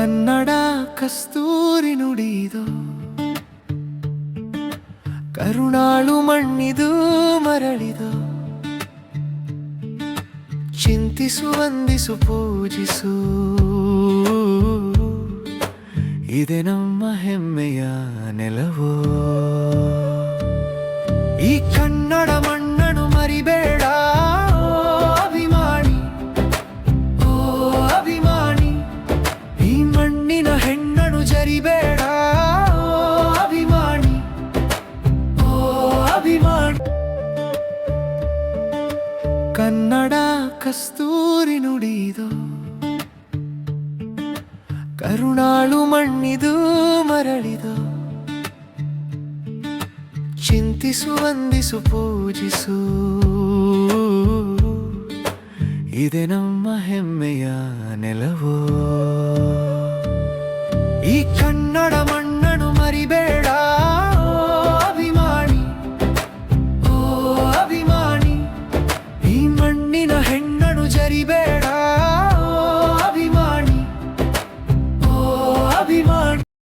ಕನ್ನಡ ಕಸ್ತೂರಿ ನುಡಿದು ಕರುಣಾಳು ಮಣ್ಣಿದು ಮರಳಿದು ಚಿಂತಿಸು ವಂದಿಸು ಪೂಜಿಸು ಇದೆ ನಮ್ಮ ಹೆಮ್ಮೆಯ ನೆಲವೋ. ಈ ಕನ್ನಡ ಮಣ್ಣನ್ನು ಮರಿಬೇಡ ಅಭಿಮಾನಿ, ಓ ಅಭಿಮಾನಿ. ಈ ಮಣ್ಣಿನ ಹೆಣ್ಣನ್ನು ಜರಿಬೇಡ ಅಭಿಮಾನಿ, ಓ ಅಭಿಮಾನಿ. ಕನ್ನಡ ಕಸ್ತೂರಿ ನುಡಿದು ಕರುಣಾಳು ಮಣ್ಣಿದು ಮರಳಿದು ಚಿಂತಿಸು ವಂದಿಸು ಪೂಜಿಸು ಇದೆ ನಮ್ಮ ಹೆಮ್ಮೆಯ ನೆಲವೋ. ಈ ಕನ್ನಡ